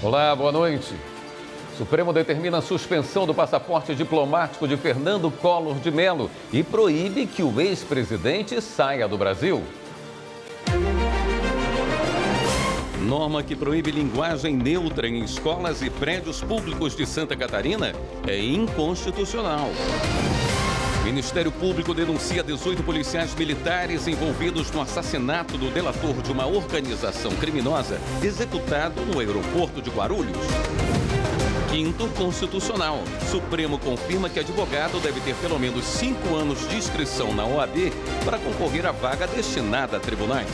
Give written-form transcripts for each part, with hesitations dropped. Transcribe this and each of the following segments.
Olá, boa noite. O Supremo determina a suspensão do passaporte diplomático de Fernando Collor de Mello e proíbe que o ex-presidente saia do Brasil. Norma que proíbe linguagem neutra em escolas e prédios públicos de Santa Catarina é inconstitucional. O Ministério Público denuncia 18 policiais militares envolvidos no assassinato do delator de uma organização criminosa executado no aeroporto de Guarulhos. Quinto, constitucional. Supremo confirma que advogado deve ter pelo menos 5 anos de inscrição na OAB para concorrer à vaga destinada a tribunais.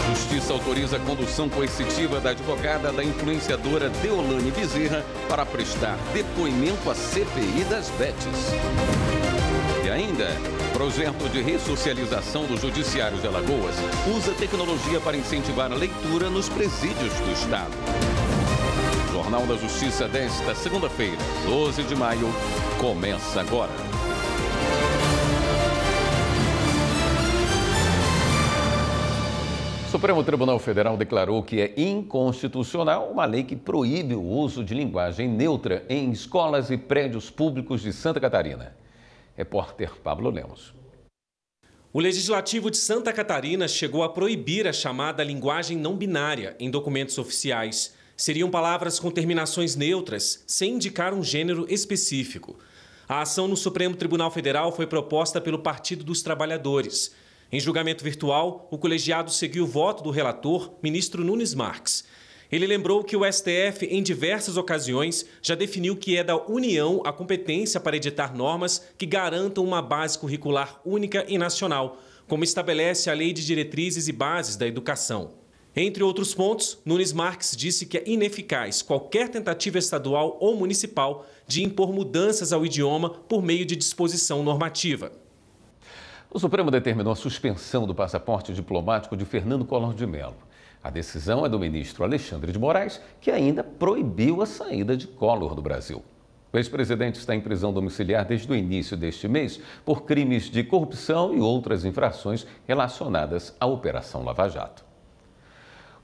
Justiça autoriza a condução coercitiva da advogada da influenciadora Deolane Bezerra para prestar depoimento à CPI das Betes. E ainda, projeto de ressocialização do Judiciário de Alagoas usa tecnologia para incentivar a leitura nos presídios do Estado. Jornal da Justiça desta segunda-feira, 12 de maio, começa agora. O Supremo Tribunal Federal declarou que é inconstitucional uma lei que proíbe o uso de linguagem neutra em escolas e prédios públicos de Santa Catarina. Repórter Pablo Lemos. O Legislativo de Santa Catarina chegou a proibir a chamada linguagem não binária em documentos oficiais. Seriam palavras com terminações neutras, sem indicar um gênero específico. A ação no Supremo Tribunal Federal foi proposta pelo Partido dos Trabalhadores. Em julgamento virtual, o colegiado seguiu o voto do relator, ministro Nunes Marques. Ele lembrou que o STF, em diversas ocasiões, já definiu que é da União a competência para editar normas que garantam uma base curricular única e nacional, como estabelece a Lei de Diretrizes e Bases da Educação. Entre outros pontos, Nunes Marques disse que é ineficaz qualquer tentativa estadual ou municipal de impor mudanças ao idioma por meio de disposição normativa. O Supremo determinou a suspensão do passaporte diplomático de Fernando Collor de Mello. A decisão é do ministro Alexandre de Moraes, que ainda proibiu a saída de Collor do Brasil. O ex-presidente está em prisão domiciliar desde o início deste mês por crimes de corrupção e outras infrações relacionadas à Operação Lava Jato.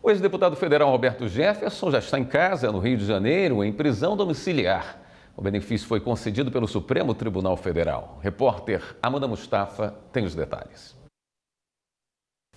O ex-deputado federal Roberto Jefferson já está em casa, no Rio de Janeiro, em prisão domiciliar. O benefício foi concedido pelo Supremo Tribunal Federal. Repórter Amanda Mustafa tem os detalhes.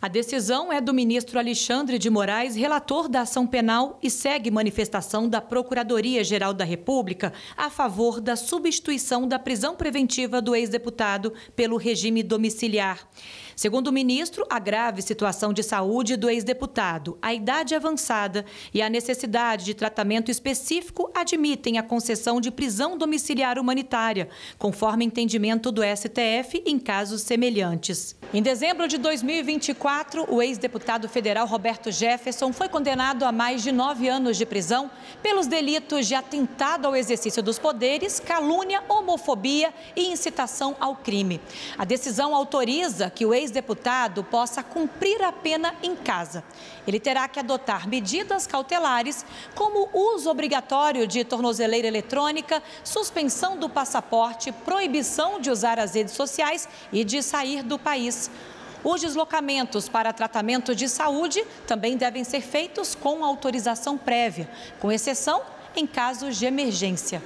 A decisão é do ministro Alexandre de Moraes, relator da ação penal, e segue manifestação da Procuradoria-Geral da República a favor da substituição da prisão preventiva do ex-deputado pelo regime domiciliar. Segundo o ministro, a grave situação de saúde do ex-deputado, a idade avançada e a necessidade de tratamento específico admitem a concessão de prisão domiciliar humanitária, conforme entendimento do STF em casos semelhantes. Em dezembro de 2024, o ex-deputado federal Roberto Jefferson foi condenado a mais de 9 anos de prisão pelos delitos de atentado ao exercício dos poderes, calúnia, homofobia e incitação ao crime. A decisão autoriza que o ex-deputado possa cumprir a pena em casa. Ele terá que adotar medidas cautelares, como uso obrigatório de tornozeleira eletrônica, suspensão do passaporte, proibição de usar as redes sociais e de sair do país. Os deslocamentos para tratamento de saúde também devem ser feitos com autorização prévia, com exceção em casos de emergência.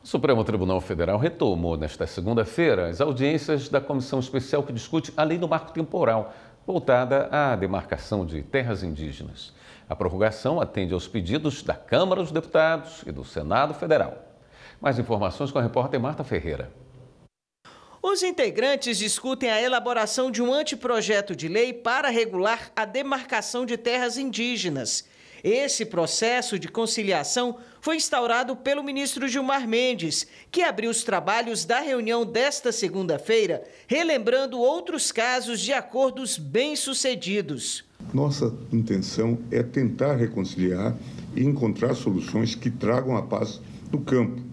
O Supremo Tribunal Federal retomou nesta segunda-feira as audiências da Comissão Especial que discute a Lei do Marco Temporal, voltada à demarcação de terras indígenas. A prorrogação atende aos pedidos da Câmara dos Deputados e do Senado Federal. Mais informações com a repórter Marta Ferreira. Os integrantes discutem a elaboração de um anteprojeto de lei para regular a demarcação de terras indígenas. Esse processo de conciliação foi instaurado pelo ministro Gilmar Mendes, que abriu os trabalhos da reunião desta segunda-feira, relembrando outros casos de acordos bem-sucedidos. Nossa intenção é tentar reconciliar e encontrar soluções que tragam a paz no campo.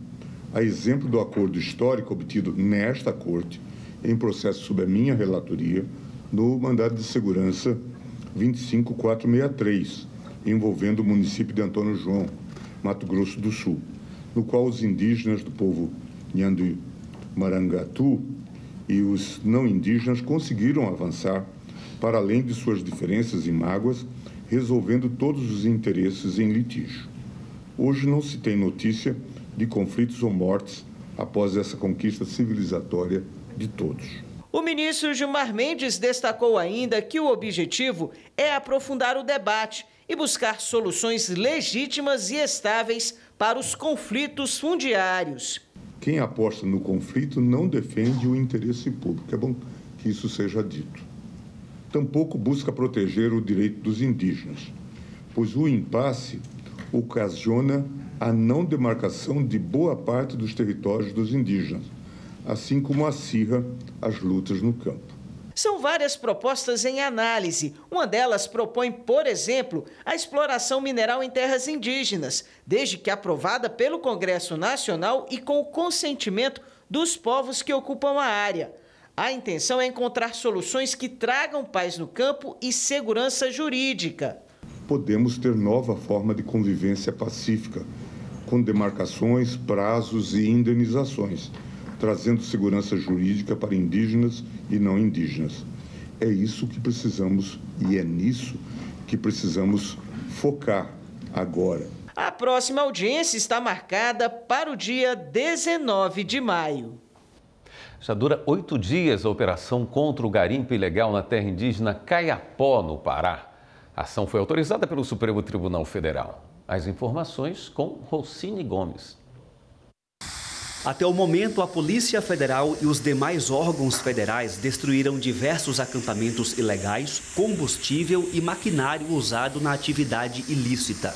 A exemplo do acordo histórico obtido nesta Corte, em processo sob a minha relatoria, no mandado de segurança 25463, envolvendo o município de Antônio João, Mato Grosso do Sul, no qual os indígenas do povo Nhandu Marangatu e os não indígenas conseguiram avançar para além de suas diferenças e mágoas, resolvendo todos os interesses em litígio. Hoje não se tem notícia de conflitos ou mortes após essa conquista civilizatória de todos. O ministro Gilmar Mendes destacou ainda que o objetivo é aprofundar o debate e buscar soluções legítimas e estáveis para os conflitos fundiários. Quem aposta no conflito não defende o interesse público. É bom que isso seja dito. Tampouco busca proteger o direito dos indígenas, pois o impasse ocasiona a não demarcação de boa parte dos territórios dos indígenas, assim como acirra as lutas no campo. São várias propostas em análise. Uma delas propõe, por exemplo, a exploração mineral em terras indígenas, desde que aprovada pelo Congresso Nacional e com o consentimento dos povos que ocupam a área. A intenção é encontrar soluções que tragam paz no campo e segurança jurídica. Podemos ter nova forma de convivência pacífica, com demarcações, prazos e indenizações, trazendo segurança jurídica para indígenas e não indígenas. É isso que precisamos e é nisso que precisamos focar agora. A próxima audiência está marcada para o dia 19 de maio. Já dura 8 dias a operação contra o garimpo ilegal na terra indígena Caiapó, no Pará. A ação foi autorizada pelo Supremo Tribunal Federal. As informações com Rocine Gomes. Até o momento, a Polícia Federal e os demais órgãos federais destruíram diversos acampamentos ilegais, combustível e maquinário usado na atividade ilícita.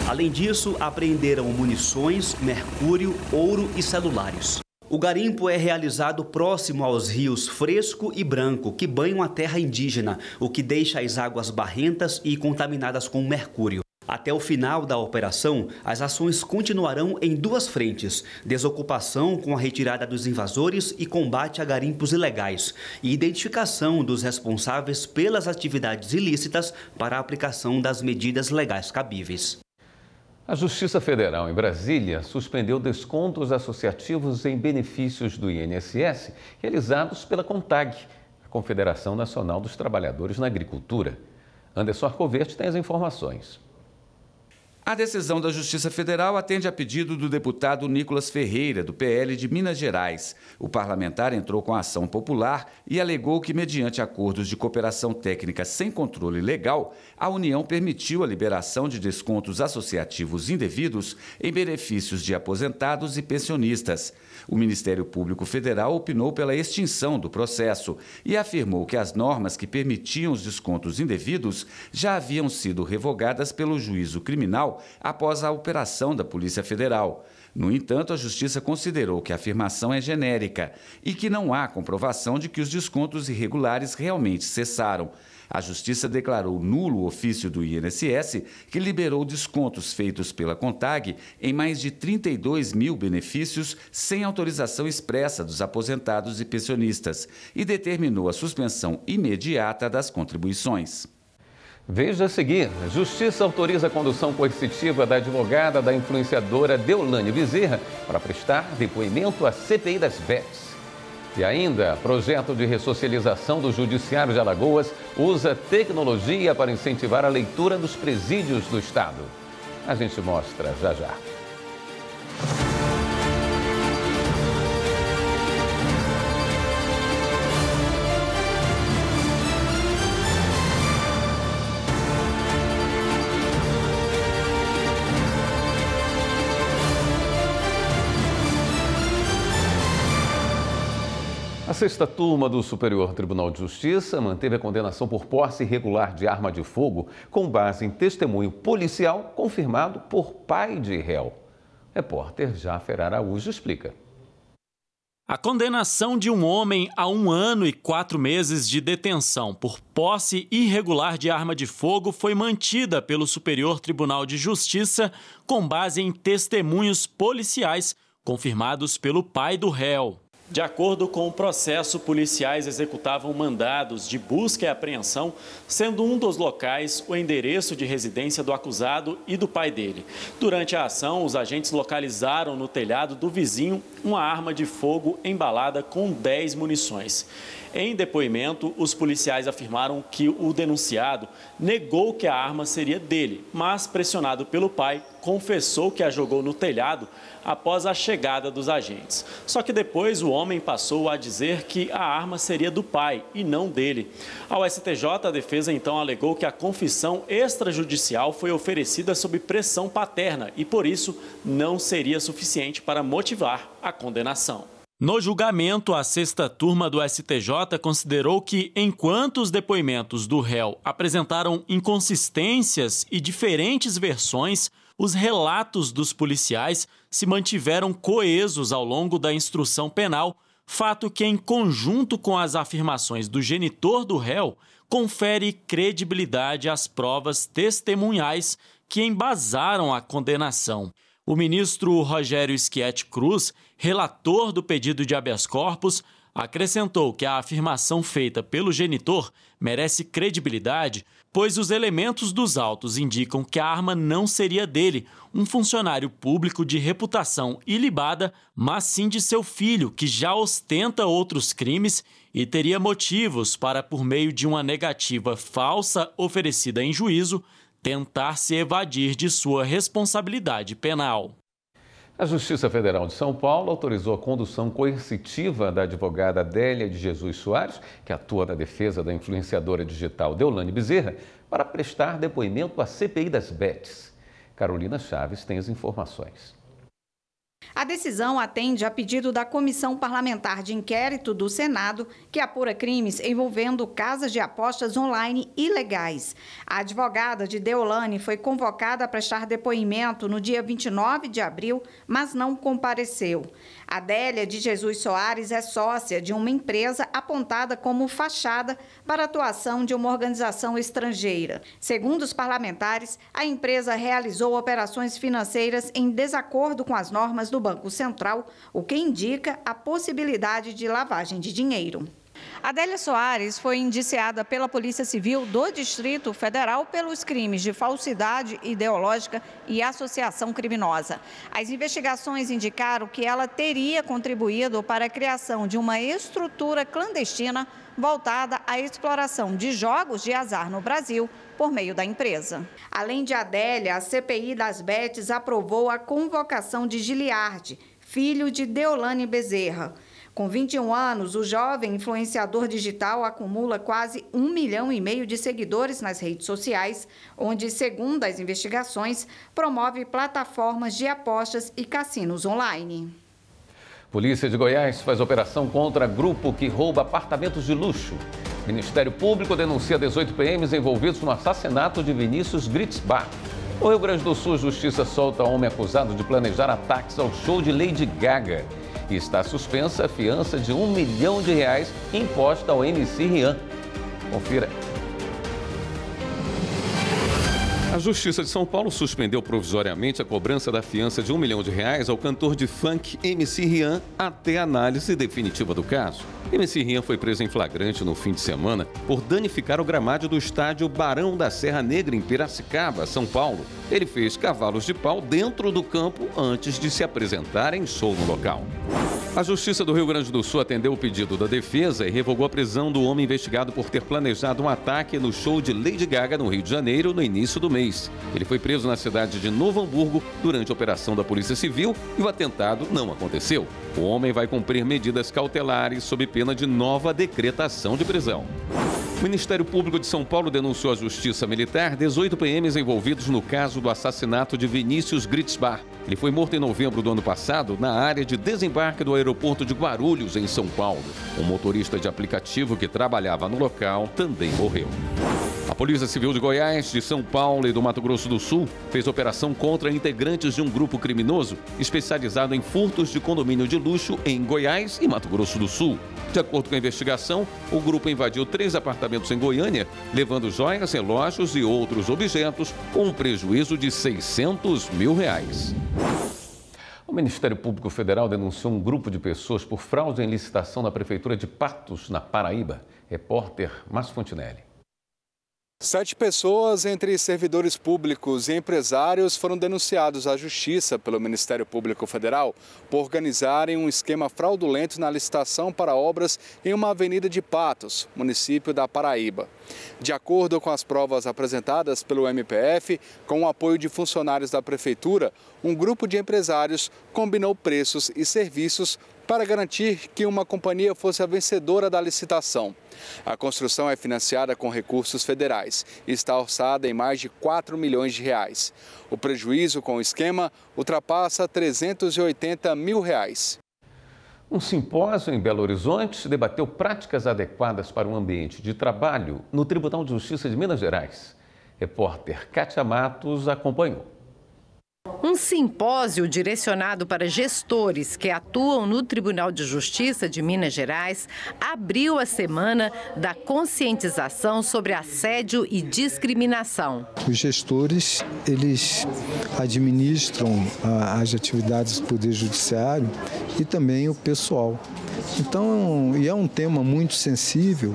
Além disso, apreenderam munições, mercúrio, ouro e celulares. O garimpo é realizado próximo aos rios Fresco e Branco, que banham a terra indígena, o que deixa as águas barrentas e contaminadas com mercúrio. Até o final da operação, as ações continuarão em duas frentes: desocupação com a retirada dos invasores e combate a garimpos ilegais, e identificação dos responsáveis pelas atividades ilícitas para a aplicação das medidas legais cabíveis. A Justiça Federal em Brasília suspendeu descontos associativos em benefícios do INSS realizados pela CONTAG, a Confederação Nacional dos Trabalhadores na Agricultura. Anderson Arcoverde tem as informações. A decisão da Justiça Federal atende a pedido do deputado Nicolas Ferreira, do PL de Minas Gerais. O parlamentar entrou com a ação popular e alegou que, mediante acordos de cooperação técnica sem controle legal, a União permitiu a liberação de descontos associativos indevidos em benefícios de aposentados e pensionistas. O Ministério Público Federal opinou pela extinção do processo e afirmou que as normas que permitiam os descontos indevidos já haviam sido revogadas pelo juízo criminal após a operação da Polícia Federal. No entanto, a Justiça considerou que a afirmação é genérica e que não há comprovação de que os descontos irregulares realmente cessaram. A Justiça declarou nulo o ofício do INSS, que liberou descontos feitos pela CONTAG em mais de 32 mil benefícios sem autorização expressa dos aposentados e pensionistas, e determinou a suspensão imediata das contribuições. Veja a seguir, a Justiça autoriza a condução coercitiva da advogada da influenciadora Deolane Bezerra para prestar depoimento à CPI das bets. E ainda, projeto de ressocialização do Judiciário de Alagoas usa tecnologia para incentivar a leitura dos presídios do Estado. A gente mostra já já. A sexta turma do Superior Tribunal de Justiça manteve a condenação por posse irregular de arma de fogo com base em testemunho policial confirmado por pai de réu. Repórter Jafer Araújo explica. A condenação de um homem a 1 ano e 4 meses de detenção por posse irregular de arma de fogo foi mantida pelo Superior Tribunal de Justiça com base em testemunhos policiais confirmados pelo pai do réu. De acordo com o processo, policiais executavam mandados de busca e apreensão, sendo um dos locais o endereço de residência do acusado e do pai dele. Durante a ação, os agentes localizaram no telhado do vizinho uma arma de fogo embalada com 10 munições. Em depoimento, os policiais afirmaram que o denunciado negou que a arma seria dele, mas, pressionado pelo pai, confessou que a jogou no telhado após a chegada dos agentes. Só que depois o homem passou a dizer que a arma seria do pai e não dele. Ao STJ, a defesa então alegou que a confissão extrajudicial foi oferecida sob pressão paterna e, por isso, não seria suficiente para motivar a condenação. No julgamento, a 6ª turma do STJ considerou que, enquanto os depoimentos do réu apresentaram inconsistências e diferentes versões, os relatos dos policiais se mantiveram coesos ao longo da instrução penal, fato que, em conjunto com as afirmações do genitor do réu, confere credibilidade às provas testemunhais que embasaram a condenação. O ministro Rogério Schietti Cruz, relator do pedido de habeas corpus, acrescentou que a afirmação feita pelo genitor merece credibilidade, pois os elementos dos autos indicam que a arma não seria dele, um funcionário público de reputação ilibada, mas sim de seu filho, que já ostenta outros crimes e teria motivos para, por meio de uma negativa falsa oferecida em juízo, tentar se evadir de sua responsabilidade penal. A Justiça Federal de São Paulo autorizou a condução coercitiva da advogada Adélia de Jesus Soares, que atua na defesa da influenciadora digital Deolane Bezerra, para prestar depoimento à CPI das Bets. Carolina Chaves tem as informações. A decisão atende a pedido da Comissão Parlamentar de Inquérito do Senado, que apura crimes envolvendo casas de apostas online ilegais. A advogada de Deolane foi convocada a prestar depoimento no dia 29 de abril, mas não compareceu. Adélia de Jesus Soares é sócia de uma empresa apontada como fachada para a atuação de uma organização estrangeira. Segundo os parlamentares, a empresa realizou operações financeiras em desacordo com as normas do Banco Central, o que indica a possibilidade de lavagem de dinheiro. Adélia Soares foi indiciada pela Polícia Civil do Distrito Federal pelos crimes de falsidade ideológica e associação criminosa. As investigações indicaram que ela teria contribuído para a criação de uma estrutura clandestina voltada à exploração de jogos de azar no Brasil por meio da empresa. Além de Adélia, a CPI das Bets aprovou a convocação de Giliardi, filho de Deolane Bezerra. Com 21 anos, o jovem influenciador digital acumula quase 1,5 milhão de seguidores nas redes sociais, onde, segundo as investigações, promove plataformas de apostas e cassinos online. Polícia de Goiás faz operação contra grupo que rouba apartamentos de luxo. Ministério Público denuncia 18 PMs envolvidos no assassinato de Vinícius Gritzbach. No Rio Grande do Sul, Justiça solta homem acusado de planejar ataques ao show de Lady Gaga. E está suspensa a fiança de R$1 milhão imposta ao MC Rian. Confira. A Justiça de São Paulo suspendeu provisoriamente a cobrança da fiança de R$1 milhão ao cantor de funk MC Rian até a análise definitiva do caso. MC Rian foi preso em flagrante no fim de semana por danificar o gramado do estádio Barão da Serra Negra, em Piracicaba, São Paulo. Ele fez cavalos de pau dentro do campo antes de se apresentar em show no local. A Justiça do Rio Grande do Sul atendeu o pedido da defesa e revogou a prisão do homem investigado por ter planejado um ataque no show de Lady Gaga no Rio de Janeiro no início do mês. Ele foi preso na cidade de Novo Hamburgo durante a operação da Polícia Civil e o atentado não aconteceu. O homem vai cumprir medidas cautelares sob pena de nova decretação de prisão. O Ministério Público de São Paulo denunciou à Justiça Militar 18 PMs envolvidos no caso do assassinato de Vinícius Gritzbach. Ele foi morto em novembro do ano passado na área de desembarque do aeroporto de Guarulhos, em São Paulo. Um motorista de aplicativo que trabalhava no local também morreu. A Polícia Civil de Goiás, de São Paulo e do Mato Grosso do Sul fez operação contra integrantes de um grupo criminoso especializado em furtos de condomínio de luxo em Goiás e Mato Grosso do Sul. De acordo com a investigação, o grupo invadiu 3 apartamentos em Goiânia, levando joias, relógios e outros objetos com um prejuízo de R$600 mil. O O Ministério Público Federal denunciou um grupo de pessoas por fraude em licitação na Prefeitura de Patos, na Paraíba. Repórter Márcio Fontinelli. 7 pessoas, entre servidores públicos e empresários, foram denunciados à Justiça pelo Ministério Público Federal por organizarem um esquema fraudulento na licitação para obras em uma avenida de Patos, município da Paraíba. De acordo com as provas apresentadas pelo MPF, com o apoio de funcionários da Prefeitura, um grupo de empresários combinou preços e serviços para garantir que uma companhia fosse a vencedora da licitação. A construção é financiada com recursos federais e está orçada em mais de 4 milhões de reais. O prejuízo com o esquema ultrapassa 380 mil reais. Um simpósio em Belo Horizonte debateu práticas adequadas para o ambiente de trabalho no Tribunal de Justiça de Minas Gerais. Repórter Kátia Matos acompanhou. Um simpósio direcionado para gestores que atuam no Tribunal de Justiça de Minas Gerais abriu a semana da conscientização sobre assédio e discriminação. Os gestores, eles administram as atividades do Poder Judiciário e também o pessoal. Então, e é um tema muito sensível,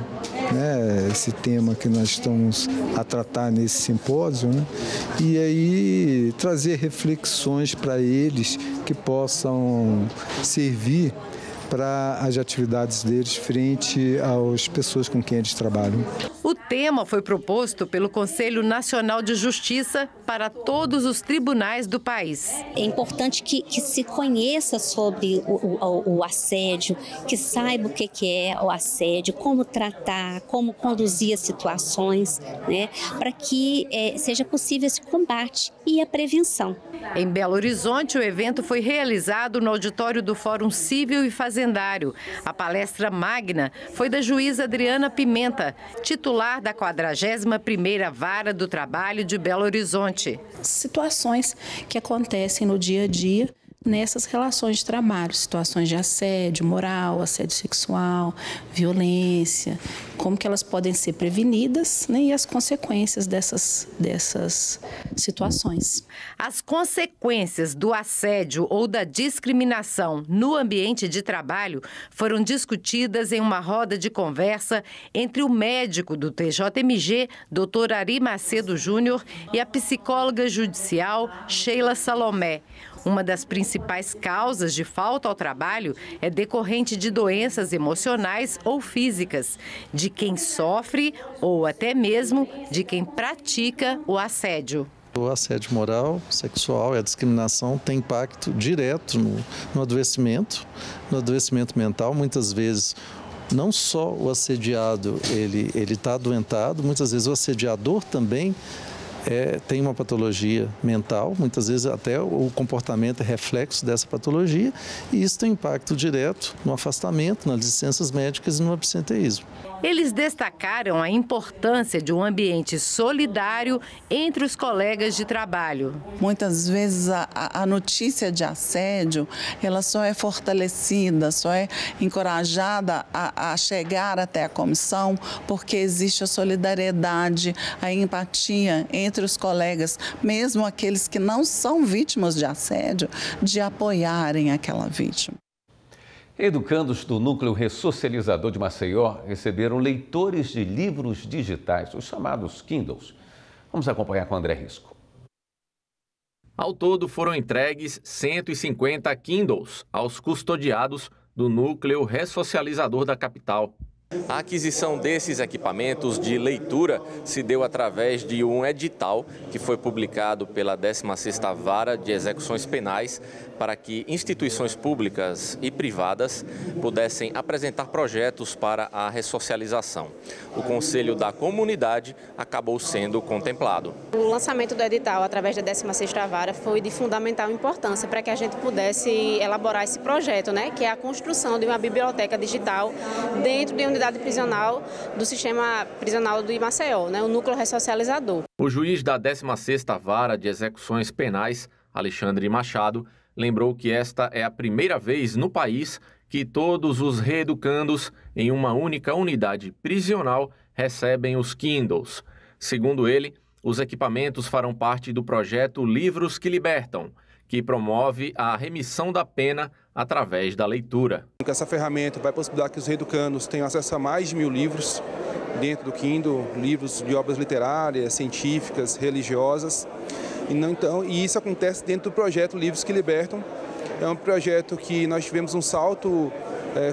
né, esse tema que nós estamos a tratar nesse simpósio, né, e aí trazer reflexões para eles que possam servir para as atividades deles frente às pessoas com quem eles trabalham. O tema foi proposto pelo Conselho Nacional de Justiça para todos os tribunais do país. É importante que se conheça sobre o assédio, que saiba o que é o assédio, como tratar, como conduzir as situações, né, para que seja possível esse combate e a prevenção. Em Belo Horizonte, o evento foi realizado no auditório do Fórum Civil e Fazendário. A palestra magna foi da juíza Adriana Pimenta, titular da 41ª Vara do Trabalho de Belo Horizonte. Situações que acontecem no dia a dia nessas relações de trabalho, situações de assédio moral, assédio sexual, violência, como que elas podem ser prevenidas, né, e as consequências dessas situações. As consequências do assédio ou da discriminação no ambiente de trabalho foram discutidas em uma roda de conversa entre o médico do TJMG, Dr. Ari Macedo Júnior, e a psicóloga judicial Sheila Salomé. Uma das principais causas de falta ao trabalho é decorrente de doenças emocionais ou físicas, de quem sofre ou até mesmo de quem pratica o assédio. O assédio moral, sexual e a discriminação tem impacto direto no adoecimento mental. Muitas vezes, não só o assediado ele está adoentado, muitas vezes o assediador também tem uma patologia mental, muitas vezes até o comportamento é reflexo dessa patologia, e isso tem impacto direto no afastamento, nas licenças médicas e no absenteísmo. Eles destacaram a importância de um ambiente solidário entre os colegas de trabalho. Muitas vezes a notícia de assédio, ela só é fortalecida, só é encorajada a chegar até a comissão, porque existe a solidariedade, a empatia entre os colegas, mesmo aqueles que não são vítimas de assédio, de apoiarem aquela vítima. Educandos do Núcleo Ressocializador de Maceió receberam leitores de livros digitais, os chamados Kindles. Vamos acompanhar com o André Risco. Ao todo, foram entregues 150 Kindles aos custodiados do Núcleo Ressocializador da capital. A aquisição desses equipamentos de leitura se deu através de um edital que foi publicado pela 16ª Vara de Execuções Penais para que instituições públicas e privadas pudessem apresentar projetos para a ressocialização. O Conselho da Comunidade acabou sendo contemplado. O lançamento do edital através da 16ª Vara foi de fundamental importância para que a gente pudesse elaborar esse projeto, que é a construção de uma biblioteca digital dentro de unidade prisional do sistema prisional do Maceió, o Núcleo Ressocializador. O juiz da 16ª Vara de Execuções Penais, Alexandre Machado, lembrou que esta é a primeira vez no país que todos os reeducandos em uma única unidade prisional recebem os Kindles. Segundo ele, os equipamentos farão parte do projeto Livros que Libertam, que promove a remissão da pena através da leitura. Essa ferramenta vai possibilitar que os reeducandos tenham acesso a mais de 1000 livros dentro do Kindle, livros de obras literárias, científicas, religiosas. E isso acontece dentro do projeto Livros que Libertam. É um projeto que nós tivemos um salto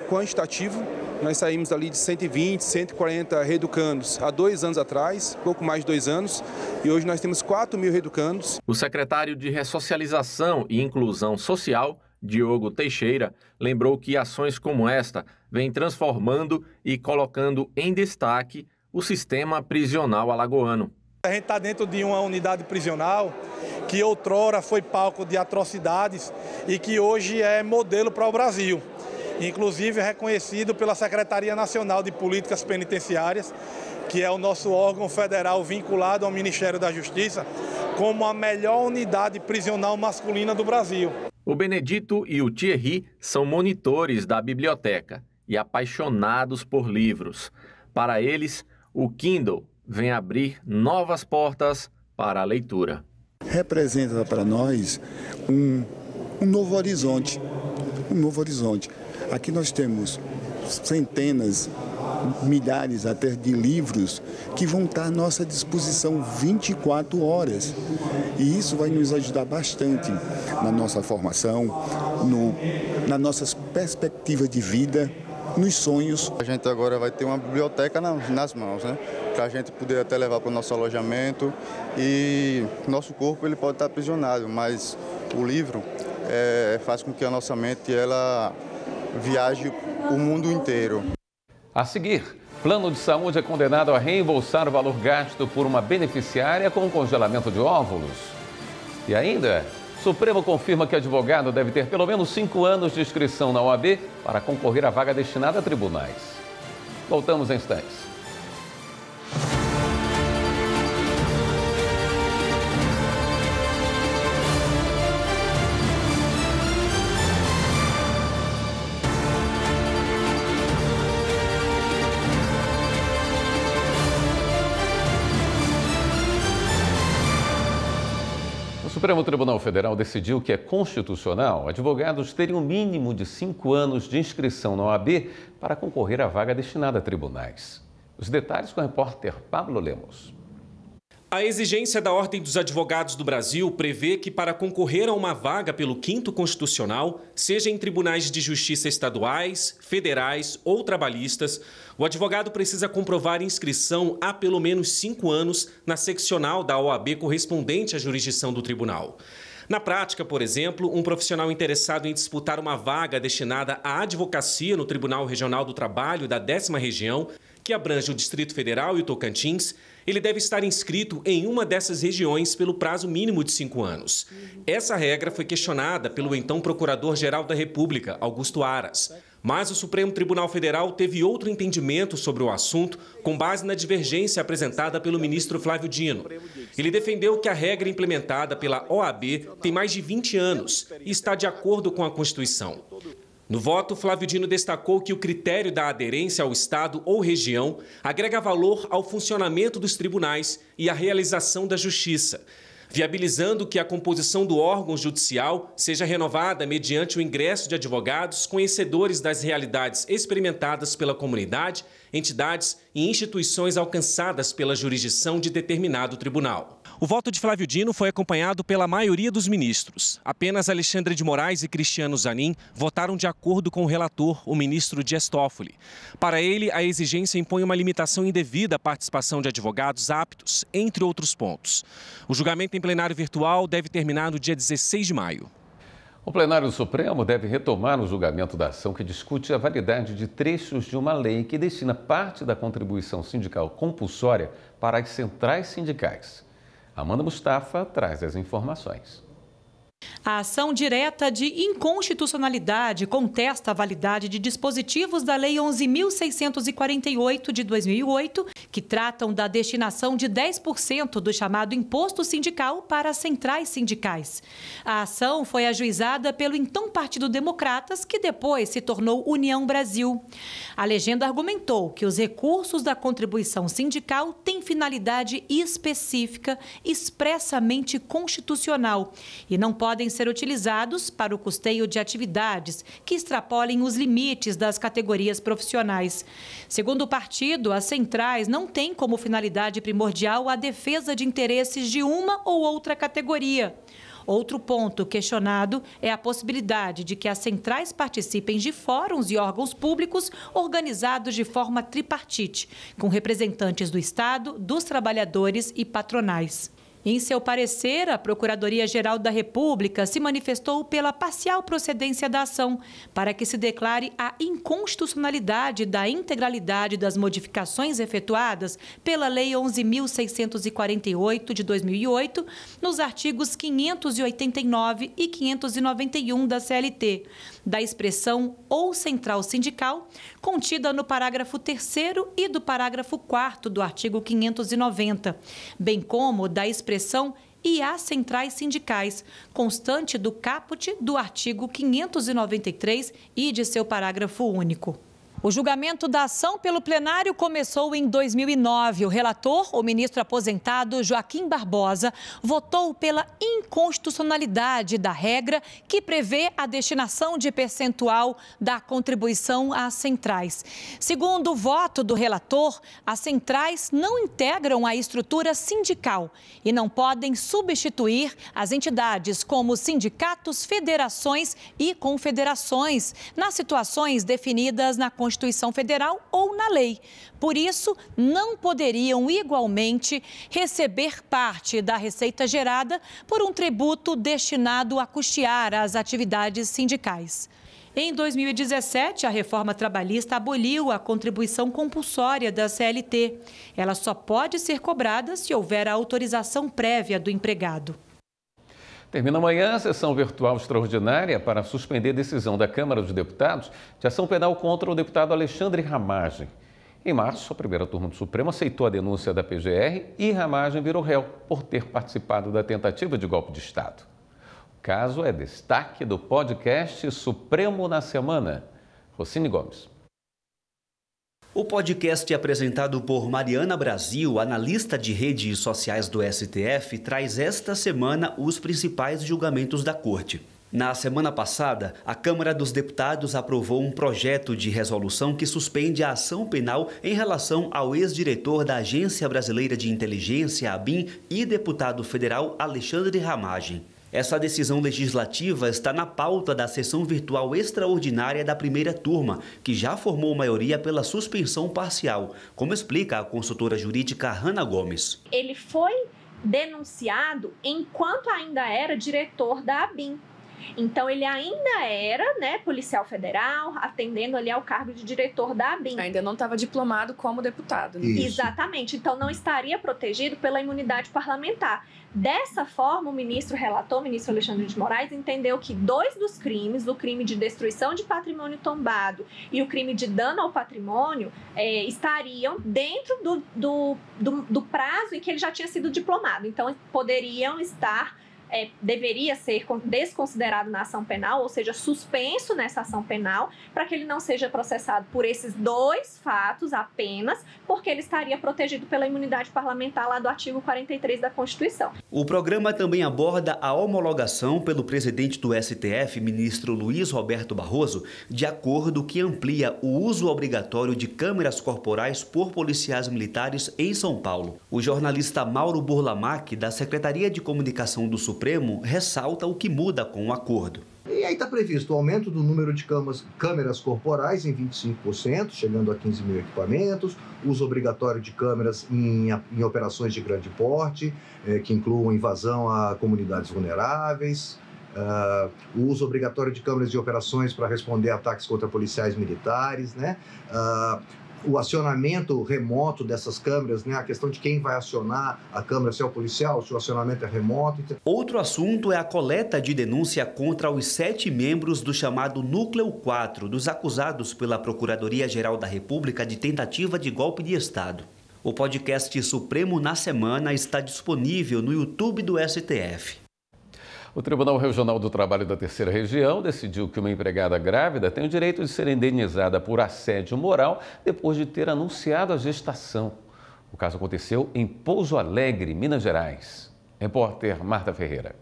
quantitativo. Nós saímos ali de 120, 140 reeducandos há 2 anos atrás, pouco mais de 2 anos, e hoje nós temos 4.000 reeducandos. O secretário de Ressocialização e Inclusão Social, Diogo Teixeira, lembrou que ações como esta vêm transformando e colocando em destaque o sistema prisional alagoano. A gente está dentro de uma unidade prisional que outrora foi palco de atrocidades e que hoje é modelo para o Brasil. Inclusive é reconhecido pela Secretaria Nacional de Políticas Penitenciárias, que é o nosso órgão federal vinculado ao Ministério da Justiça, como a melhor unidade prisional masculina do Brasil. O Benedito e o Thierry são monitores da biblioteca e apaixonados por livros. Para eles, o Kindle vem abrir novas portas para a leitura. Representa para nós um novo horizonte, Aqui nós temos centenas, milhares até de livros que vão estar à nossa disposição 24 horas. E isso vai nos ajudar bastante na nossa formação, na nossas perspectivas de vida, nos sonhos. A gente agora vai ter uma biblioteca nas mãos, né? Para a gente poder até levar para o nosso alojamento, e nosso corpo ele pode estar aprisionado, mas o livro faz com que a nossa mente ela viaje o mundo inteiro. A seguir, plano de saúde é condenado a reembolsar o valor gasto por uma beneficiária com congelamento de óvulos. E ainda, Supremo confirma que advogado deve ter pelo menos 5 anos de inscrição na OAB para concorrer à vaga destinada a tribunais. Voltamos em instantes. O Supremo Tribunal Federal decidiu que é constitucional advogados terem um mínimo de 5 anos de inscrição na OAB para concorrer à vaga destinada a tribunais. Os detalhes com o repórter Pablo Lemos. A exigência da Ordem dos Advogados do Brasil prevê que, para concorrer a uma vaga pelo 5º Constitucional, seja em tribunais de justiça estaduais, federais ou trabalhistas, o advogado precisa comprovar inscrição há pelo menos 5 anos na seccional da OAB correspondente à jurisdição do tribunal. Na prática, por exemplo, um profissional interessado em disputar uma vaga destinada à advocacia no Tribunal Regional do Trabalho da 10ª Região, que abrange o Distrito Federal e o Tocantins, ele deve estar inscrito em uma dessas regiões pelo prazo mínimo de 5 anos. Essa regra foi questionada pelo então Procurador-Geral da República, Augusto Aras. Mas o Supremo Tribunal Federal teve outro entendimento sobre o assunto, com base na divergência apresentada pelo ministro Flávio Dino. Ele defendeu que a regra implementada pela OAB tem mais de 20 anos e está de acordo com a Constituição. No voto, Flávio Dino destacou que o critério da aderência ao Estado ou região agrega valor ao funcionamento dos tribunais e à realização da justiça, viabilizando que a composição do órgão judicial seja renovada mediante o ingresso de advogados conhecedores das realidades experimentadas pela comunidade, entidades e instituições alcançadas pela jurisdição de determinado tribunal. O voto de Flávio Dino foi acompanhado pela maioria dos ministros. Apenas Alexandre de Moraes e Cristiano Zanin votaram de acordo com o relator, o ministro Dias Toffoli. Para ele, a exigência impõe uma limitação indevida à participação de advogados aptos, entre outros pontos. O julgamento em plenário virtual deve terminar no dia 16 de maio. O plenário do Supremo deve retomar o julgamento da ação que discute a validade de trechos de uma lei que destina parte da contribuição sindical compulsória para as centrais sindicais. Amanda Mustafa traz as informações. A ação direta de inconstitucionalidade contesta a validade de dispositivos da Lei 11.648 de 2008, que tratam da destinação de 10% do chamado imposto sindical para as centrais sindicais. A ação foi ajuizada pelo então Partido Democratas, que depois se tornou União Brasil. A legenda argumentou que os recursos da contribuição sindical têm finalidade específica, expressamente constitucional, e não podem podem ser utilizados para o custeio de atividades que extrapolem os limites das categorias profissionais. Segundo o partido, as centrais não têm como finalidade primordial a defesa de interesses de uma ou outra categoria. Outro ponto questionado é a possibilidade de que as centrais participem de fóruns e órgãos públicos organizados de forma tripartite, com representantes do Estado, dos trabalhadores e patronais. Em seu parecer, a Procuradoria-Geral da República se manifestou pela parcial procedência da ação, para que se declare a inconstitucionalidade da integralidade das modificações efetuadas pela Lei 11.648 de 2008, nos artigos 589 e 591 da CLT, da expressão ou central sindical, contida no parágrafo 3º e do parágrafo 4º do artigo 590, bem como da expressão e as centrais sindicais, constante do caput do artigo 593 e de seu parágrafo único. O julgamento da ação pelo plenário começou em 2009. O relator, o ministro aposentado Joaquim Barbosa, votou pela inconstitucionalidade da regra que prevê a destinação de percentual da contribuição às centrais. Segundo o voto do relator, as centrais não integram a estrutura sindical e não podem substituir as entidades como sindicatos, federações e confederações nas situações definidas na Constituição Federal ou na lei. Por isso, não poderiam igualmente receber parte da receita gerada por um tributo destinado a custear as atividades sindicais. Em 2017, a reforma trabalhista aboliu a contribuição compulsória da CLT. Ela só pode ser cobrada se houver a autorização prévia do empregado. Termina amanhã a sessão virtual extraordinária para suspender decisão da Câmara dos Deputados de ação penal contra o deputado Alexandre Ramagem. Em março, a primeira turma do Supremo aceitou a denúncia da PGR e Ramagem virou réu por ter participado da tentativa de golpe de Estado. O caso é destaque do podcast Supremo na Semana. Rocine Gomes. O podcast apresentado por Mariana Brasil, analista de redes sociais do STF, traz esta semana os principais julgamentos da Corte. Na semana passada, a Câmara dos Deputados aprovou um projeto de resolução que suspende a ação penal em relação ao ex-diretor da Agência Brasileira de Inteligência, ABIN, e deputado federal Alexandre Ramagem. Essa decisão legislativa está na pauta da sessão virtual extraordinária da primeira turma, que já formou maioria pela suspensão parcial, como explica a consultora jurídica Hanna Gomes. Ele foi denunciado enquanto ainda era diretor da ABIN. Então, ele ainda era, policial federal, atendendo ali ao cargo de diretor da ABIN. Ainda não estava diplomado como deputado. Isso. Exatamente. Então, não estaria protegido pela imunidade parlamentar. Dessa forma, o ministro relator, o ministro Alexandre de Moraes, entendeu que 2 dos crimes, o crime de destruição de patrimônio tombado e o crime de dano ao patrimônio, estariam dentro do prazo em que ele já tinha sido diplomado. Então, poderiam estar... deveria ser desconsiderado na ação penal, ou seja, suspenso nessa ação penal, para que ele não seja processado por esses 2 fatos apenas, porque ele estaria protegido pela imunidade parlamentar lá do artigo 43 da Constituição. O programa também aborda a homologação pelo presidente do STF, ministro Luiz Roberto Barroso, de acordo que amplia o uso obrigatório de câmeras corporais por policiais militares em São Paulo. O jornalista Mauro Burlamac, da Secretaria de Comunicação do Supremo, ressalta o que muda com o acordo. E aí está previsto o aumento do número de câmeras corporais em 25%, chegando a 15 mil equipamentos, uso obrigatório de câmeras em operações de grande porte, que incluam invasão a comunidades vulneráveis, o uso obrigatório de câmeras de operações para responder a ataques contra policiais militares, o acionamento remoto dessas câmeras, a questão de quem vai acionar a câmera, se é o policial, se o acionamento é remoto. Outro assunto é a coleta de denúncia contra os 7 membros do chamado Núcleo 4, dos acusados pela Procuradoria-Geral da República de tentativa de golpe de Estado. O podcast Supremo na Semana está disponível no YouTube do STF. O Tribunal Regional do Trabalho da Terceira Região decidiu que uma empregada grávida tem o direito de ser indenizada por assédio moral depois de ter anunciado a gestação. O caso aconteceu em Pouso Alegre, Minas Gerais. Repórter Marta Ferreira.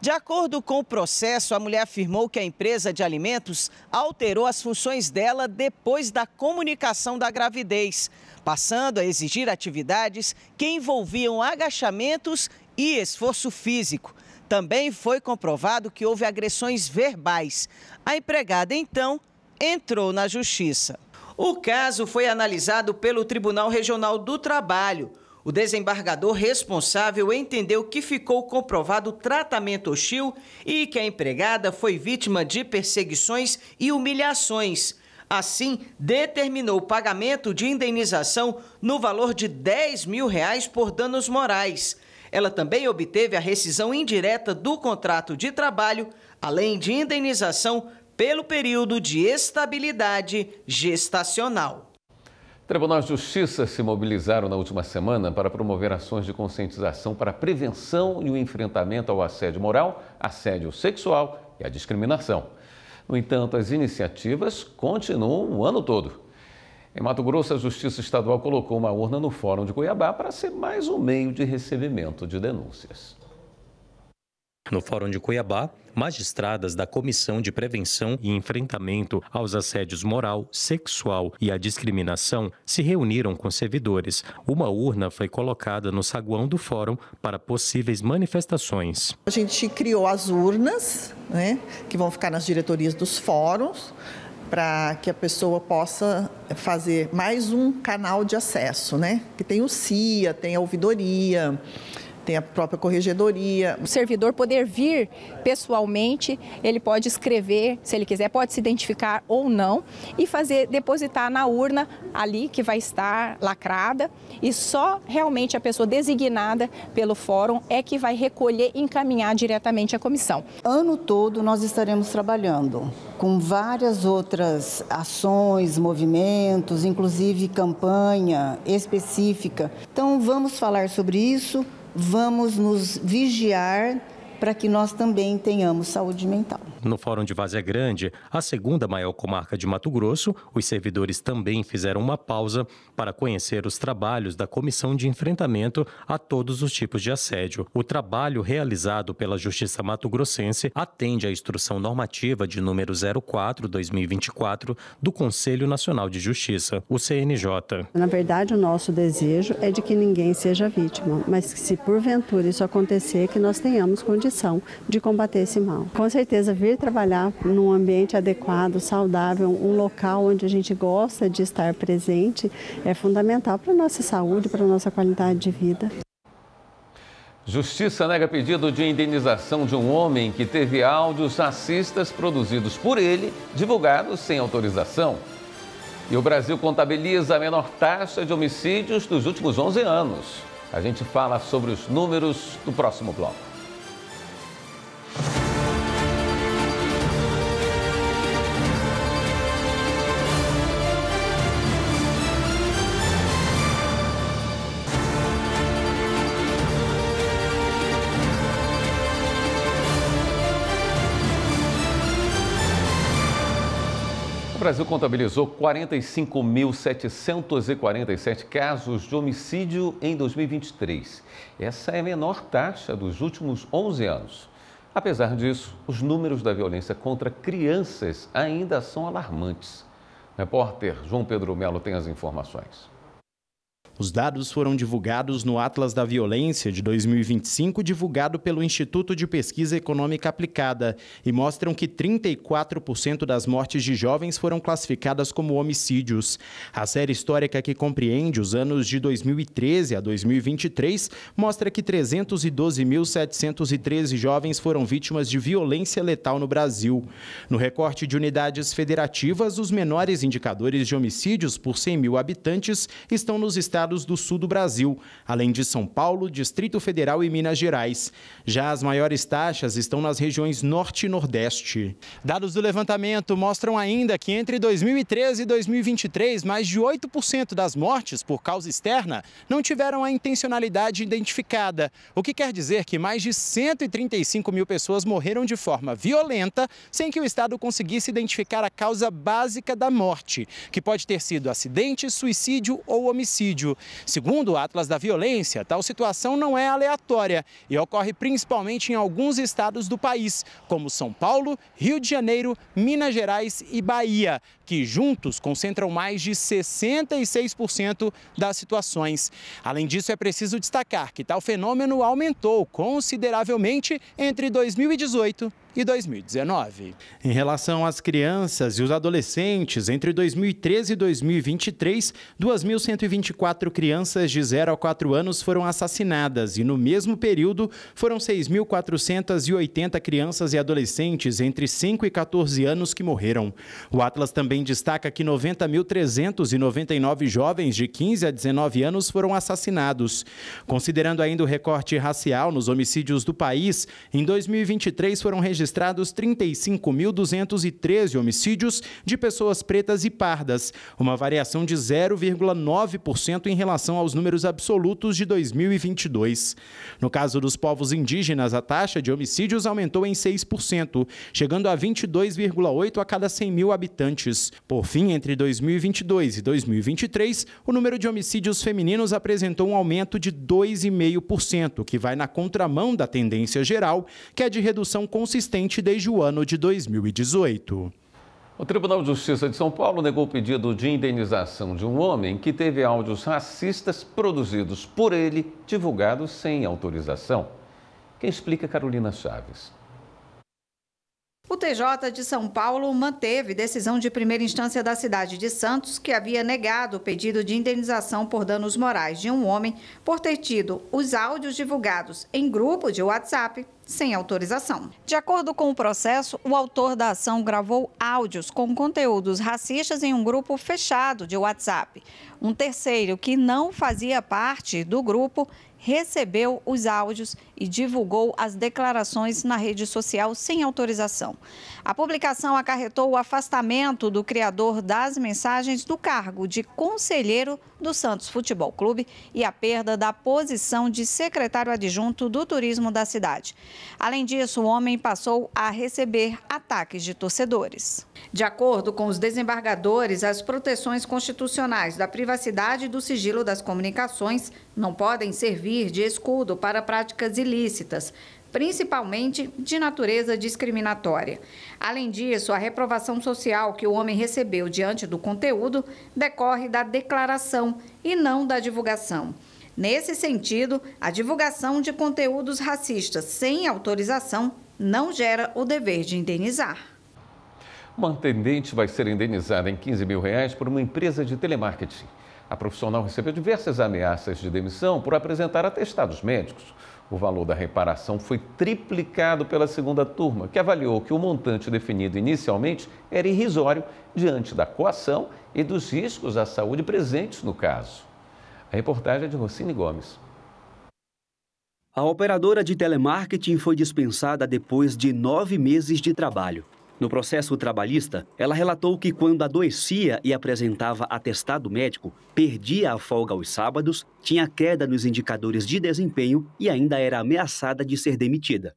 De acordo com o processo, a mulher afirmou que a empresa de alimentos alterou as funções dela depois da comunicação da gravidez, passando a exigir atividades que envolviam agachamentos e esforço físico. Também foi comprovado que houve agressões verbais. A empregada, então, entrou na justiça. O caso foi analisado pelo Tribunal Regional do Trabalho. O desembargador responsável entendeu que ficou comprovado tratamento hostil e que a empregada foi vítima de perseguições e humilhações. Assim, determinou o pagamento de indenização no valor de R$10 mil por danos morais. Ela também obteve a rescisão indireta do contrato de trabalho, além de indenização pelo período de estabilidade gestacional. Tribunais de Justiça se mobilizaram na última semana para promover ações de conscientização para a prevenção e o enfrentamento ao assédio moral, assédio sexual e a discriminação. No entanto, as iniciativas continuam o ano todo. Em Mato Grosso, a Justiça Estadual colocou uma urna no Fórum de Cuiabá para ser mais um meio de recebimento de denúncias. No Fórum de Cuiabá, magistradas da Comissão de Prevenção e Enfrentamento aos Assédios Moral, Sexual e à Discriminação se reuniram com servidores. Uma urna foi colocada no saguão do Fórum para possíveis manifestações. A gente criou as urnas, que vão ficar nas diretorias dos fóruns, para que a pessoa possa fazer mais um canal de acesso, que tem o CIA, tem a ouvidoria, tem a própria corregedoria. O servidor poder vir pessoalmente, ele pode escrever, se ele quiser, pode se identificar ou não e depositar na urna ali que vai estar lacrada e só realmente a pessoa designada pelo fórum é que vai recolher e encaminhar diretamente à comissão. Ano todo nós estaremos trabalhando com várias outras ações, movimentos, inclusive campanha específica. Então vamos falar sobre isso. Vamos nos vigiar para que nós também tenhamos saúde mental. No Fórum de Várzea Grande, a segunda maior comarca de Mato Grosso, os servidores também fizeram uma pausa para conhecer os trabalhos da Comissão de Enfrentamento a todos os tipos de assédio. O trabalho realizado pela Justiça Mato-Grossense atende à Instrução Normativa de número 04/2024 do Conselho Nacional de Justiça, o CNJ. Na verdade, o nosso desejo é de que ninguém seja vítima, mas que se porventura isso acontecer, que nós tenhamos condição de combater esse mal. Com certeza, vir trabalhar num ambiente adequado, saudável, um local onde a gente gosta de estar presente, é fundamental para a nossa saúde, para a nossa qualidade de vida. Justiça nega pedido de indenização de um homem que teve áudios racistas produzidos por ele, divulgados sem autorização. E o Brasil contabiliza a menor taxa de homicídios dos últimos 11 anos. A gente fala sobre os números no próximo bloco. O Brasil contabilizou 45.747 casos de homicídio em 2023. Essa é a menor taxa dos últimos 11 anos. Apesar disso, os números da violência contra crianças ainda são alarmantes. O repórter João Pedro Melo tem as informações. Os dados foram divulgados no Atlas da Violência de 2025, divulgado pelo Instituto de Pesquisa Econômica Aplicada, e mostram que 34% das mortes de jovens foram classificadas como homicídios. A série histórica, que compreende os anos de 2013 a 2023, mostra que 312.713 jovens foram vítimas de violência letal no Brasil. No recorte de unidades federativas, os menores indicadores de homicídios por 100 mil habitantes estão nos estados do sul do Brasil, além de São Paulo, Distrito Federal e Minas Gerais. Já as maiores taxas estão nas regiões Norte e Nordeste. Dados do levantamento mostram ainda que entre 2013 e 2023, mais de 8% das mortes por causa externa não tiveram a intencionalidade identificada, o que quer dizer que mais de 135 mil pessoas morreram de forma violenta sem que o Estado conseguisse identificar a causa básica da morte, que pode ter sido acidente, suicídio ou homicídio. trabalho. Segundo o Atlas da Violência, tal situação não é aleatória e ocorre principalmente em alguns estados do país, como São Paulo, Rio de Janeiro, Minas Gerais e Bahia, que juntos concentram mais de 66% das situações. Além disso, é preciso destacar que tal fenômeno aumentou consideravelmente entre 2018 e 2019. Em relação às crianças e os adolescentes, entre 2013 e 2023, 2.124 crianças de 0 a 4 anos foram assassinadas e, no mesmo período, foram 6.480 crianças e adolescentes entre 5 e 14 anos que morreram. O Atlas também destaca que 90.399 jovens de 15 a 19 anos foram assassinados. Considerando ainda o recorte racial nos homicídios do país, em 2023 foram registrados 35.213 homicídios de pessoas pretas e pardas, uma variação de 0,9% em relação aos números absolutos de 2022. No caso dos povos indígenas, a taxa de homicídios aumentou em 6%, chegando a 22,8 a cada 100 mil habitantes. Por fim, entre 2022 e 2023, o número de homicídios femininos apresentou um aumento de 2,5%, que vai na contramão da tendência geral, que é de redução consistente desde o ano de 2018. O Tribunal de Justiça de São Paulo negou o pedido de indenização de um homem que teve áudios racistas produzidos por ele, divulgados sem autorização. Quem explica é Carolina Chaves. O TJ de São Paulo manteve decisão de primeira instância da cidade de Santos, que havia negado o pedido de indenização por danos morais de um homem por ter tido os áudios divulgados em grupo de WhatsApp sem autorização. De acordo com o processo, o autor da ação gravou áudios com conteúdos racistas em um grupo fechado de WhatsApp. Um terceiro, que não fazia parte do grupo, recebeu os áudios e divulgou as declarações na rede social sem autorização. A publicação acarretou o afastamento do criador das mensagens do cargo de conselheiro do Santos Futebol Clube e a perda da posição de secretário adjunto do turismo da cidade. Além disso, o homem passou a receber ataques de torcedores. De acordo com os desembargadores, as proteções constitucionais da privacidade e do sigilo das comunicações não podem servir de escudo para práticas ilícitas, principalmente de natureza discriminatória. Além disso, a reprovação social que o homem recebeu diante do conteúdo decorre da declaração e não da divulgação. Nesse sentido, a divulgação de conteúdos racistas sem autorização não gera o dever de indenizar. Uma atendente vai ser indenizada em R$15 mil por uma empresa de telemarketing. A profissional recebeu diversas ameaças de demissão por apresentar atestados médicos. O valor da reparação foi triplicado pela segunda turma, que avaliou que o montante definido inicialmente era irrisório diante da coação e dos riscos à saúde presentes no caso. A reportagem é de Rocine Gomes. A operadora de telemarketing foi dispensada depois de 9 meses de trabalho. No processo trabalhista, ela relatou que quando adoecia e apresentava atestado médico, perdia a folga aos sábados, tinha queda nos indicadores de desempenho e ainda era ameaçada de ser demitida.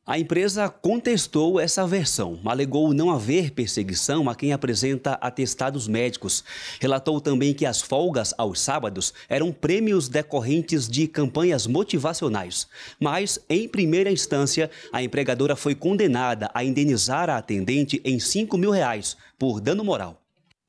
A empresa contestou essa versão, alegou não haver perseguição a quem apresenta atestados médicos. Relatou também que as folgas aos sábados eram prêmios decorrentes de campanhas motivacionais. Mas, em primeira instância, a empregadora foi condenada a indenizar a atendente em R$5 mil por dano moral.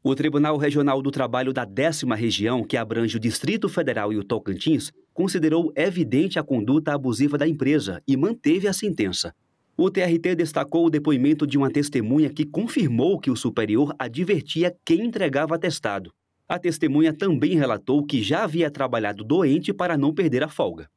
O Tribunal Regional do Trabalho da 10ª Região, que abrange o Distrito Federal e o Tocantins, considerou evidente a conduta abusiva da empresa e manteve a sentença. O TRT destacou o depoimento de uma testemunha que confirmou que o superior advertia quem entregava atestado. A testemunha também relatou que já havia trabalhado doente para não perder a folga.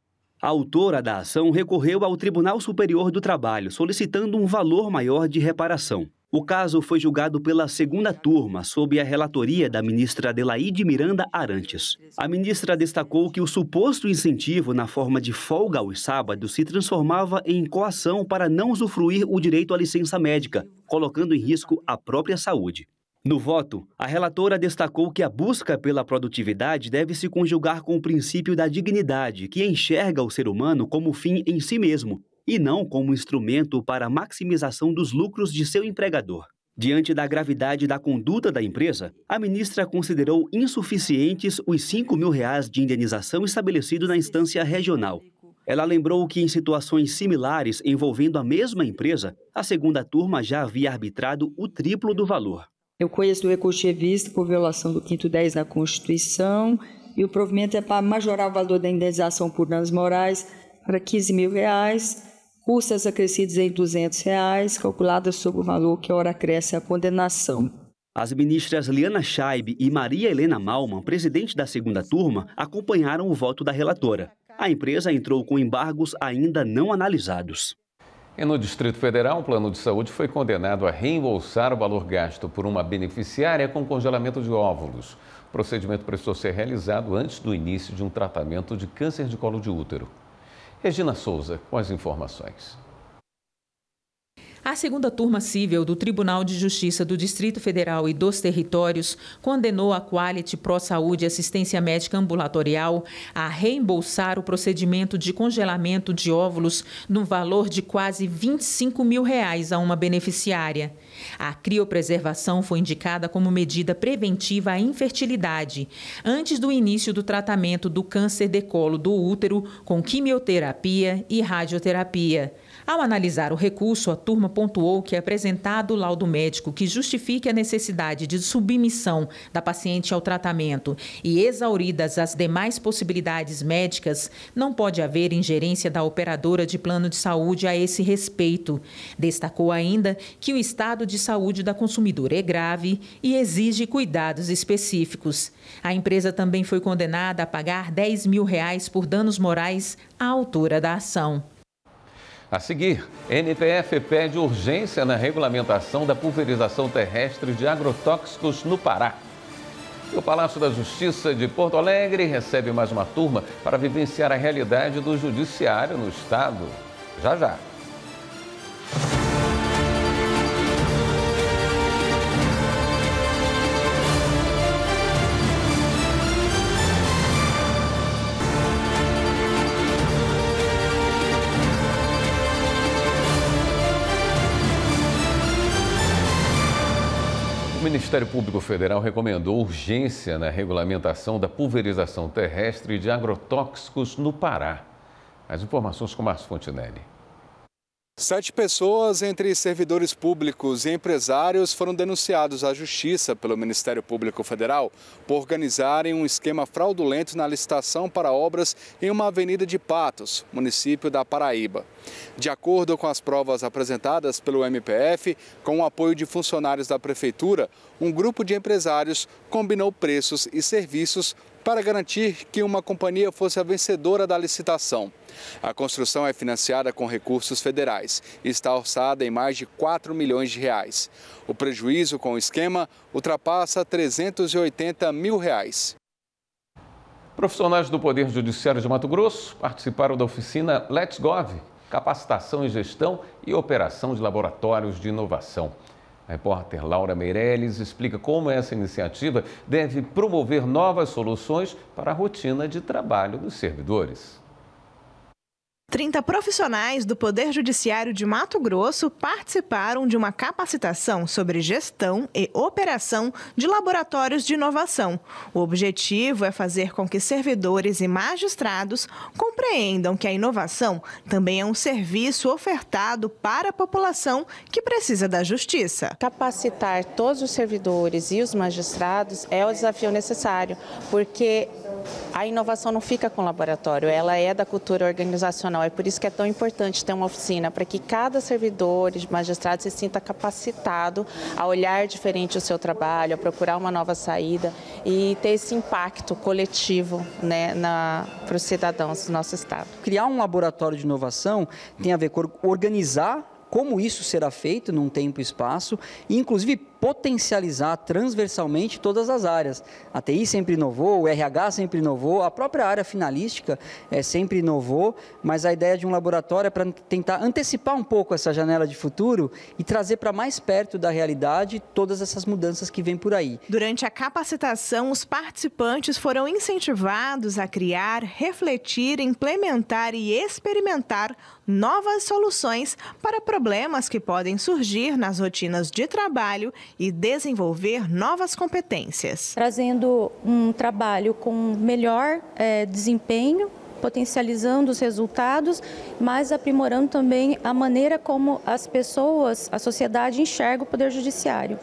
A autora da ação recorreu ao Tribunal Superior do Trabalho, solicitando um valor maior de reparação. O caso foi julgado pela segunda turma, sob a relatoria da ministra Adelaide Miranda Arantes. A ministra destacou que o suposto incentivo na forma de folga aos sábados se transformava em coação para não usufruir o direito à licença médica, colocando em risco a própria saúde. No voto, a relatora destacou que a busca pela produtividade deve se conjugar com o princípio da dignidade, que enxerga o ser humano como fim em si mesmo, e não como instrumento para a maximização dos lucros de seu empregador. Diante da gravidade da conduta da empresa, a ministra considerou insuficientes os R$5.000 de indenização estabelecido na instância regional. Ela lembrou que em situações similares envolvendo a mesma empresa, a segunda turma já havia arbitrado o triplo do valor. Eu conheço o recurso de revista por violação do 5º10 da Constituição e o provimento é para majorar o valor da indenização por danos morais para R$15.000, custas acrescidas em R$200, calculadas sobre o valor que ora acresce a condenação. As ministras Liana Schaibe e Maria Helena Malman, presidente da segunda turma, acompanharam o voto da relatora. A empresa entrou com embargos ainda não analisados. E no Distrito Federal, o Plano de Saúde foi condenado a reembolsar o valor gasto por uma beneficiária com congelamento de óvulos. O procedimento precisou ser realizado antes do início de um tratamento de câncer de colo de útero. Regina Souza, com as informações. A segunda turma cível do Tribunal de Justiça do Distrito Federal e dos Territórios condenou a Quality Pro Saúde Assistência Médica Ambulatorial a reembolsar o procedimento de congelamento de óvulos no valor de quase R$25.000 a uma beneficiária. A criopreservação foi indicada como medida preventiva à infertilidade, antes do início do tratamento do câncer de colo do útero com quimioterapia e radioterapia. Ao analisar o recurso, a turma pontuou que é apresentado laudo médico que justifique a necessidade de submissão da paciente ao tratamento e exauridas as demais possibilidades médicas, não pode haver ingerência da operadora de plano de saúde a esse respeito. Destacou ainda que o estado de saúde da consumidora é grave e exige cuidados específicos. A empresa também foi condenada a pagar R$10.000 por danos morais à autora da ação. A seguir, NPF pede urgência na regulamentação da pulverização terrestre de agrotóxicos no Pará. E o Palácio da Justiça de Porto Alegre recebe mais uma turma para vivenciar a realidade do judiciário no estado. Já, já. O Ministério Público Federal recomendou urgência na regulamentação da pulverização terrestre de agrotóxicos no Pará. As informações com Márcio Fontinelli. 7 pessoas, entre servidores públicos e empresários, foram denunciados à Justiça pelo Ministério Público Federal por organizarem um esquema fraudulento na licitação para obras em uma avenida de Patos, município da Paraíba. De acordo com as provas apresentadas pelo MPF, com o apoio de funcionários da Prefeitura, um grupo de empresários combinou preços e serviços para garantir que uma companhia fosse a vencedora da licitação. A construção é financiada com recursos federais e está orçada em mais de R$4 milhões. O prejuízo com o esquema ultrapassa R$380 mil. Profissionais do Poder Judiciário de Mato Grosso participaram da oficina Let's Gov, capacitação em gestão e operação de laboratórios de inovação. A repórter Laura Meirelles explica como essa iniciativa deve promover novas soluções para a rotina de trabalho dos servidores. 30 profissionais do Poder Judiciário de Mato Grosso participaram de uma capacitação sobre gestão e operação de laboratórios de inovação. O objetivo é fazer com que servidores e magistrados compreendam que a inovação também é um serviço ofertado para a população que precisa da justiça. Capacitar todos os servidores e os magistrados é o desafio necessário, porque a inovação não fica com o laboratório, ela é da cultura organizacional. É por isso que é tão importante ter uma oficina, para que cada servidor e magistrado se sinta capacitado a olhar diferente o seu trabalho, a procurar uma nova saída e ter esse impacto coletivo, né, para os cidadãos do nosso estado. Criar um laboratório de inovação tem a ver com organizar como isso será feito num tempo e espaço e, inclusive, potencializar transversalmente todas as áreas. A TI sempre inovou, o RH sempre inovou, a própria área finalística sempre inovou, mas a ideia de um laboratório é para tentar antecipar um pouco essa janela de futuro e trazer para mais perto da realidade todas essas mudanças que vêm por aí. Durante a capacitação, os participantes foram incentivados a criar, refletir, implementar e experimentar novas soluções para problemas que podem surgir nas rotinas de trabalho e desenvolver novas competências. Trazendo um trabalho com melhor desempenho, potencializando os resultados, mas aprimorando também a maneira como as pessoas, a sociedade enxerga o Poder Judiciário.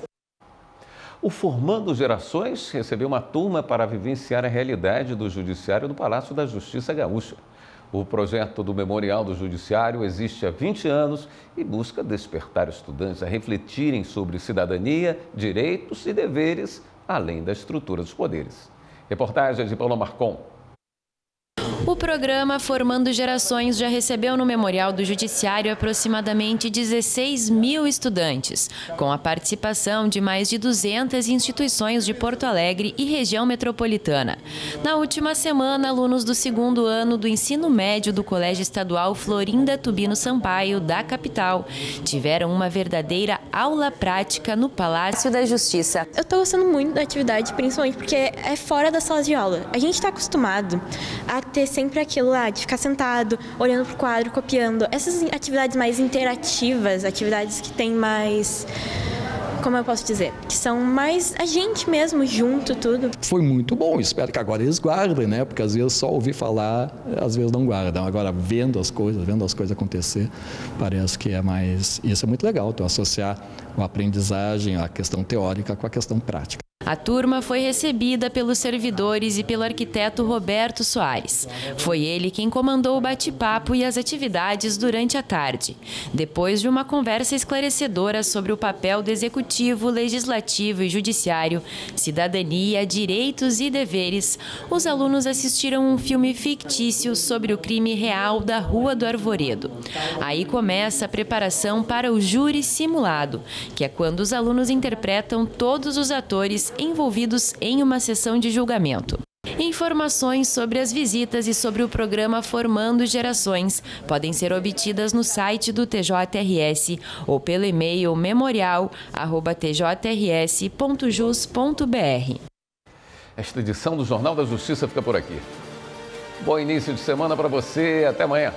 O Formando Gerações recebeu uma turma para vivenciar a realidade do Judiciário do Palácio da Justiça Gaúcha. O projeto do Memorial do Judiciário existe há 20 anos e busca despertar estudantes a refletirem sobre cidadania, direitos e deveres, além da estrutura dos poderes. Reportagem de Paulo Marcon. O programa Formando Gerações já recebeu no Memorial do Judiciário aproximadamente 16 mil estudantes, com a participação de mais de 200 instituições de Porto Alegre e região metropolitana. Na última semana, alunos do 2º ano do ensino médio do Colégio Estadual Florinda Tubino Sampaio, da capital, tiveram uma verdadeira aula prática no Palácio da Justiça. Eu estou gostando muito da atividade, principalmente porque é fora da sala de aula. A gente está acostumado a ter sempre aquilo lá, de ficar sentado, olhando para o quadro, copiando. Essas atividades mais interativas, atividades que tem mais, como eu posso dizer, que são mais a gente mesmo junto, tudo. Foi muito bom, espero que agora eles guardem, né? Porque às vezes só ouvir falar, às vezes não guardam. Agora, vendo as coisas acontecer, parece que é mais... Isso é muito legal, então, associar a aprendizagem, a questão teórica com a questão prática. A turma foi recebida pelos servidores e pelo arquiteto Roberto Soares. Foi ele quem comandou o bate-papo e as atividades durante a tarde. Depois de uma conversa esclarecedora sobre o papel do Executivo, Legislativo e Judiciário, cidadania, direitos e deveres, os alunos assistiram um filme fictício sobre o crime real da Rua do Arvoredo. Aí começa a preparação para o júri simulado, que é quando os alunos interpretam todos os atores envolvidos em uma sessão de julgamento. Informações sobre as visitas e sobre o programa Formando Gerações podem ser obtidas no site do TJRS ou pelo e-mail memorial@tjrs.jus.br. Esta edição do Jornal da Justiça fica por aqui. Bom início de semana para você. Até amanhã.